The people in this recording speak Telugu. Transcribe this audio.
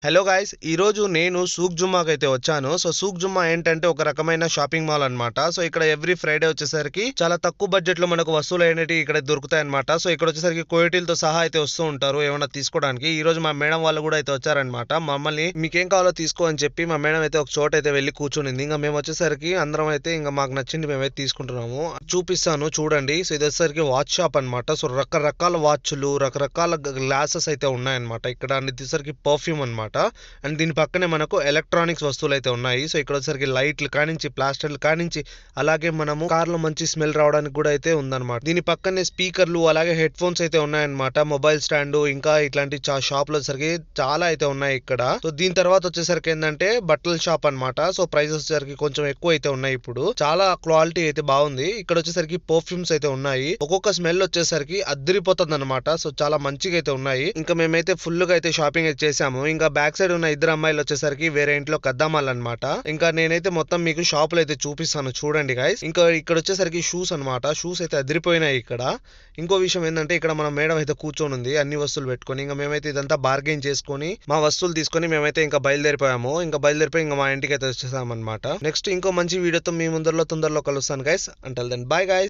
హలో గాయ్స్, ఈరోజు నేను సూక్ జుమ్మాకి అయితే వచ్చాను. సో సూక్ జుమ్మా ఏంటంటే ఒక రకమైన షాపింగ్ మాల్ అన్నమాట. సో ఇక్కడ ఎవ్రీ ఫ్రైడే వచ్చేసరికి చాలా తక్కువ బడ్జెట్ లో మనకు వస్తువులు అనేవి ఇక్కడ దొరుకుతాయి అనమాట. సో ఇక్కడ వచ్చేసరికి కోయటీలతో సహా అయితే వస్తూ ఉంటారు ఏమన్నా తీసుకోవడానికి. ఈ రోజు మా మేడం వాళ్ళు కూడా అయితే వచ్చారనమాట. మమ్మల్ని మీకేం కావాలో తీసుకో అని చెప్పి మా మేడం అయితే ఒక చోట అయితే వెళ్ళి కూర్చునింది. ఇంకా మేము వచ్చేసరికి అందరం అయితే ఇంకా మాకు నచ్చింది మేమైతే తీసుకుంటున్నాము. చూపిస్తాను చూడండి. సో ఇది వచ్చేసరికి వాచ్ షాప్ అనమాట. సో రకరకాల వాచ్లు, రకరకాల గ్లాసెస్ అయితే ఉన్నాయన్నమాట. ఇక్కడ వచ్చేసరికి పర్ఫ్యూమ్ అనమాట. అండ్ దీని పక్కనే మనకు ఎలక్ట్రానిక్స్ వస్తువులు అయితే ఉన్నాయి. సో ఇక్కడ వచ్చేసరికి లైట్లు కానించి, ప్లాస్టర్లు కానించి, అలాగే మనము కార్లో మంచి స్మెల్ రావడానికి కూడా అయితే ఉందన్నమాట. దీని పక్కనే స్పీకర్లు, అలాగే హెడ్ ఫోన్స్ అయితే ఉన్నాయన్నమాట. మొబైల్ స్టాండ్, ఇంకా ఇట్లాంటి షాప్ లో వచ్చేసరికి చాలా అయితే ఉన్నాయి ఇక్కడ. సో దీని తర్వాత వచ్చేసరికి ఏంటంటే బట్టల షాప్ అనమాట. సో ప్రైసెస్ వచ్చేసరికి కొంచెం ఎక్కువ అయితే ఉన్నాయి. ఇప్పుడు చాలా క్వాలిటీ అయితే బాగుంది. ఇక్కడ వచ్చేసరికి పర్ఫ్యూమ్స్ అయితే ఉన్నాయి. ఒక్కొక్క స్మెల్ వచ్చేసరికి అద్దరిపోతుంది అనమాట. సో చాలా మంచిగా అయితే ఉన్నాయి. ఇంకా మేమైతే ఫుల్ గా అయితే షాపింగ్ అయితే చేసాము. ఇంకా బ్యాక్ సైడ్ ఉన్న ఇద్దరు అమ్మాయిలు వచ్చేసరికి వేరే ఇంట్లో కద్దామాలన్నమాట. ఇంకా నేనైతే మొత్తం మీకు షాపులు అయితే చూపిస్తాను చూడండి గైస్. ఇంకా ఇక్కడ వచ్చేసరికి షూస్ అనమాట. షూస్ అయితే అదిరిపోయినాయి ఇక్కడ. ఇంకో విషయం ఏంటంటే ఇక్కడ మన మేడం అయితే కూర్చొని ఉంది అన్ని వస్తువులు పెట్టుకొని. ఇంకా మేమైతే ఇదంతా బార్గెన్ చేసుకొని మా వస్తువులు తీసుకొని మేమైతే ఇంకా బయలుదేరిపోయాము. ఇంకా బయలుదేరిపోయి ఇంకా మా ఇంటికి అయితే వచ్చేసాం అనమాట. నెక్స్ట్ ఇంకో మంచి వీడియోతో మీ ముందరలో తొందరలో కలుస్తాను guys. Until then bye guys.